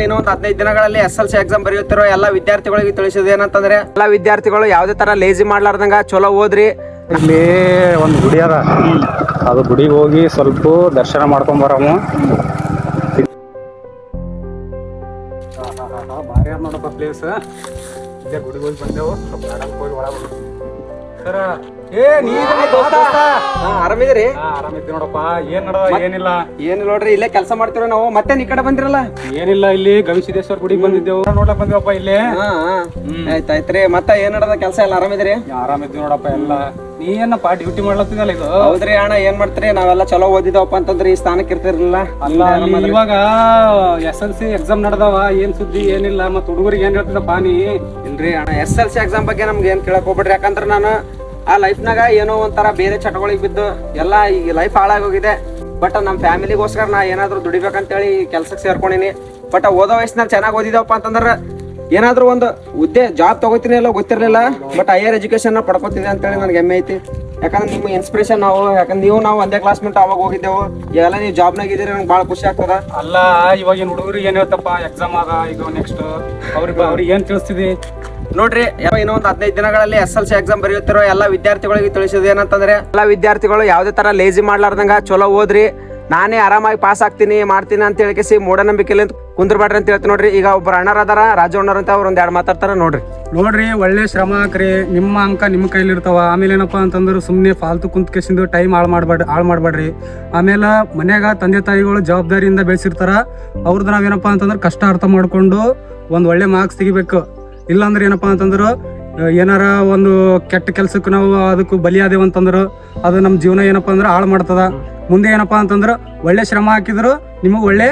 ಇನ್ನೂ ಒಂದು 15 ದಿನಗಳಲ್ಲಿ SLC ಎಕ್ಸಾಮ್ ಬರೆಯುತ್ತಿರೋ ಎಲ್ಲ ವಿದ್ಯಾರ್ಥಿಗಳಿಗೆ ತಿಳಿಸಿದ ಏನಂತಂದ್ರೆ ಎಲ್ಲ ವಿದ್ಯಾರ್ಥಿಗಳು ಯಾವುದೇ ತರ ಲೇಜಿ ಮಾಡ್ಲಾರ್ದಂಗ ಚಲೋ ಓದ್ರಿ. ಇಲ್ಲಿ ಒಂದು ಗುಡಿ ಅದ, ಅದು ಗುಡಿಗೆ ಹೋಗಿ ಸ್ವಲ್ಪ ದರ್ಶನ ಮಾಡ್ಕೊಂಡ್ ಬರಮ್ಮ. ಭಾರಿ ಅದ ನೋಡಪ್ಪ ಪ್ಲೇಸ್. ಇದೇ ಗುಡಿಗೆ ಹೋಗಿ ಬಂದೆವು, ಸ್ವಲ್ಪ ಗಾರ್ಡನ್ಗೆ ಹೋಗಿ ಒಳಗೆ ಸರ. ಆರಾಮಿದ್ರಿ? ಆರಾಮಿದ್ದಿ ನೋಡಪ್ಪ. ಏನ್ ನಡ ಏನಿಲ್ಲ ನೋಡ್ರಿ, ಇಲ್ಲೇ ಕೆಲಸ ಮಾಡ್ತಿರೋ ನಾವು. ಮತ್ತೆ ಈ ಕಡೆ ಬಂದಿರಲ್ಲ? ಏನಿಲ್ಲ, ಇಲ್ಲಿ ಗವಿಸಿದ್ದೇಶ್ವರ ಗುಡಿಗೆ ಬಂದಿದ್ದೆವು, ನೋಡ್ಲಕ್ ಬಂದಿವಪ್ಪ ಇಲ್ಲಿ. ಆಯ್ತಾಯ್ತ್ರಿ. ಮತ್ತೆ ಏನ್ ನಡದ ಕೆಲಸ ಎಲ್ಲ? ಆರಾಮಿದ್ರಿ? ಆರಾಮಿದ್ವಿ ನೋಡಪ್ಪ ಎಲ್ಲ. ನೀ ಏನಪ್ಪ ಡ್ಯೂಟಿ ಮಾಡ್ಲತ್ತಿದಲ್ಲ ಇದು? ಹೌದ್ರಿ ಅಣ್ಣ, ಏನ್ ಮಾಡ್ತೀರಿ, ನಾವೆಲ್ಲ ಚಲೋ ಓದಿದವಪ್ಪ ಅಂತಂದ್ರೆ ಈ ಸ್ಥಾನಕ್ಕೆ ಇರ್ತಿರ್ಲಿಲ್ಲ. ಅಲ್ಲ ಇವಾಗ SLC ಎಕ್ಸಾಮ್ ನಡೆದವ, ಏನ್ ಸುದ್ದಿ ಏನಿಲ್ಲ, ಮತ್ ಹುಡುಗರಿಗೆ ಏನ್ ಹೇಳ್ತಿದ್ದಪ್ಪ ನೀ? ಇಲ್ರಿ ಅಣ್ಣ, SLC ಎಕ್ಸಾಮ್ ಬಗ್ಗೆ ನಮ್ಗೆ ಏನ್ ಕೇಳಕ್ ಹೋಗ್ಬಿಡ್ರಿ. ಯಾಕಂದ್ರೆ ನಾನು ಆ ಲೈಫ್ನಾಗ ಏನೋ ಒಂಥರ ಬೇರೆ ಚಟಗಳಿಗೆ ಬಿದ್ದು ಎಲ್ಲ ಈ ಲೈಫ್ ಹಾಳಾಗೋಗಿದೆ. ಬಟ್ ನಮ್ಮ ಫ್ಯಾಮಿಲಿಗೋಸ್ಕರ ನಾ ಏನಾದ್ರು ದುಡಿಬೇಕಂತೇಳಿ ಕೆಲ್ಸಕ್ಕೆ ಸೇರ್ಕೊಂಡಿನಿ. ಬಟ್ ಓದೋ ವಯಸ್ಸಿನಾಗ ಚೆನ್ನಾಗಿ ಓದಿದವಪ್ಪ ಅಂತಂದ್ರೆ ಏನಾದ್ರು ಒಂದು ಜಾಬ್ ತಗೋತೀನಿ ಎಲ್ಲ ಗೊತ್ತಿರಲಿಲ್ಲ. ಬಟ್ ಹೈಯರ್ ಎಜುಕೇಶನ್ ಪಡ್ಕೋತಿದೆ ಅಂತೇಳಿ ನನಗೆ ಹೆಮ್ಮೆ ಐತಿ. ಯಾಕಂದ್ರೆ ನಿಮ್ಮ ಇನ್ಸ್ಪಿರೇಷನ್ ನಾವು, ಯಾಕಂದ್ರೆ ನಾವು ಒಂದೇ ಕ್ಲಾಸ್ಮೇಟ್ ಅವಾಗ ಹೋಗಿದ್ದೆವು. ಎಲ್ಲ ನೀವು ಜಾಬ್ನಾಗ ಇದ್ದೀರಿ, ನಂಗೆ ಭಾಳ ಖುಷಿ ಆಗ್ತದ. ಅಲ್ಲ ಇವಾಗಿನ ಹುಡುಗರಿಗೆ ಏನ್ ಹೇಳ್ತಪ್ಪ, ಎಕ್ಸಾಮ್ ಆದ ಈಗ ನೆಕ್ಸ್ಟ್ ಅವ್ರಿಗೆ ಏನ್ ತಿಳಿಸ್ತಿದಿ? ನೋಡ್ರಿ, ಇನ್ನೂ ಒಂದು 15 ದಿನಗಳಲ್ಲಿ SLC ಎಕ್ಸಾಮ್ ಬರೆಯುತ್ತಿರೋ ಎಲ್ಲ ವಿದ್ಯಾರ್ಥಿಗಳಿಗೆ ತಿಳಿಸಿದ ಏನಂತಂದ್ರೆ ಎಲ್ಲ ವಿದ್ಯಾರ್ಥಿಗಳು ಯಾವುದೇ ತರ ಲೇಜಿ ಮಾಡ್ಲಾರ್ದಂಗ ಚಲೋ ಓದ್ರಿ. ನಾನೇ ಆರಾಮಾಗಿ ಪಾಸ್ ಆಗ್ತೀನಿ ಮಾಡ್ತೀನಿ ಅಂತ ಹೇಳಿಕೆಸಿ ಮೂಢನಂಬಿಕೆಲಿ ಕುಂದ್ರಬೇಡ್ರಿ ಅಂತ ಹೇಳ್ತೀನಿ. ನೋಡ್ರಿ, ಈಗ ಒಬ್ಬರು ಅಣ್ಣರ ಅದಾರ, ರಾಜು ಅಣ್ಣರ್ ಅಂತ, ಅವ್ರು ಒಂದೆರಡು ಮಾತಾಡ್ತಾರ ನೋಡ್ರಿ. ಒಳ್ಳೆ ಶ್ರಮ ಹಾಕ್ರಿ, ನಿಮ್ಮ ಅಂಕ ನಿಮ್ಮ ಕೈಲಿ ಇರ್ತಾವ. ಆಮೇಲೆ ಏನಪ್ಪಾ ಅಂತಂದ್ರೆ ಸುಮ್ಮನೆ ಫಾಲ್ತು ಕುಂತ್ಕೆಸಿಂದು ಟೈಮ್ ಹಾಳು ಮಾಡ್ಬೇಡ್ರಿ. ಆಮೇಲೆ ಮನ್ಯಾಗ ತಂದೆ ತಾಯಿಗಳು ಜವಾಬ್ದಾರಿಯಿಂದ ಬೆಳೆಸಿರ್ತಾರ, ಅವ್ರದ್ದು ನಾವೇನಪ್ಪಾ ಅಂತಂದ್ರೆ ಕಷ್ಟ ಅರ್ಥ ಮಾಡ್ಕೊಂಡು ಒಂದು ಒಳ್ಳೆ ಮಾರ್ಕ್ಸ್ ತೆಗಿಬೇಕು. ಇಲ್ಲಾಂದ್ರೆ ಏನಪ್ಪಾ ಅಂತಂದ್ರೆ ಏನಾರ ಒಂದು ಕೆಟ್ಟ ಕೆಲ್ಸಕ್ಕೆ ನಾವು ಅದಕ್ಕೂ ಬಲಿಯಾದೇವು ಅಂತಂದ್ರೆ ಅದು ನಮ್ಮ ಜೀವನ ಏನಪ್ಪಾ ಅಂದ್ರೆ ಹಾಳು ಮಾಡ್ತದ. ಮುಂದೆ ಏನಪ್ಪಾ ಅಂತಂದ್ರೆ ಒಳ್ಳೆ ಶ್ರಮ ಹಾಕಿದ್ರು ನಿಮಗೆ ಒಳ್ಳೆ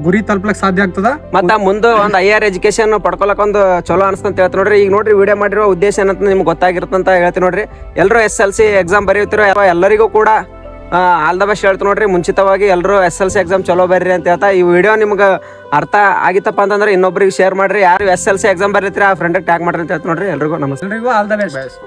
ಗುರಿ ತಲುಪಲಕ್ ಸಾಧ್ಯ ಆಗ್ತದ. ಮತ್ತೆ ಮುಂದೆ ಒಂದು ಹೈಯರ್ ಎಜುಕೇಶನ್ ಪಡ್ಕೊಳಕ್ ಒಂದು ಚಲೋ ಅನಿಸ್ತಂತ ಹೇಳ್ತೀನಿ ನೋಡ್ರಿ. ಈಗ ನೋಡ್ರಿ, ವಿಡಿಯೋ ಮಾಡಿರೋ ಉದ್ದೇಶ ಏನಂತ ನಿಮ್ಗೆ ಗೊತ್ತಾಗಿರ್ತಂತ ಹೇಳ್ತೀನಿ ನೋಡ್ರಿ. ಎಲ್ಲರೂ SLC ಎಕ್ಸಾಮ್ ಬರೆಯುತ್ತಿರೋ ಎಲ್ಲರಿಗೂ ಕೂಡ ಆಲ್ ದ ಬೆಸ್ಟ್ ಹೇಳ್ತೀನಿ ನೋಡ್ರಿ. ಮುಂಚಿತವಾಗಿ ಎಲ್ಲರೂ SLC ಎಕ್ಸಾಮ್ ಚಲೋ ಬರ್ರಿ ಅಂತ ಹೇಳ್ತಾ, ಈ ವಿಡಿಯೋ ನಿಮ್ಗೆ ಅರ್ಥ ಆಗಿತ್ತಪ್ಪ ಅಂತಂದ್ರೆ ಇನ್ನೊಬ್ರಿಗೆ ಶೇರ್ ಮಾಡ್ರಿ. ಯಾರು SLC ಎಕ್ಸಾಮ್ ಬರೀತೀರಿ ಆ ಫ್ರೆಂಡಿಗೆ ಟ್ಯಾಗ್ ಮಾಡ್ರಿ ಅಂತ ಹೇಳ್ತೀನಿ ನೋಡ್ರಿ. ಎಲ್ರಿಗೂ ನಮಸ್ತೆ, ಆಲ್ ದ ಬೆಸ್ಟ್.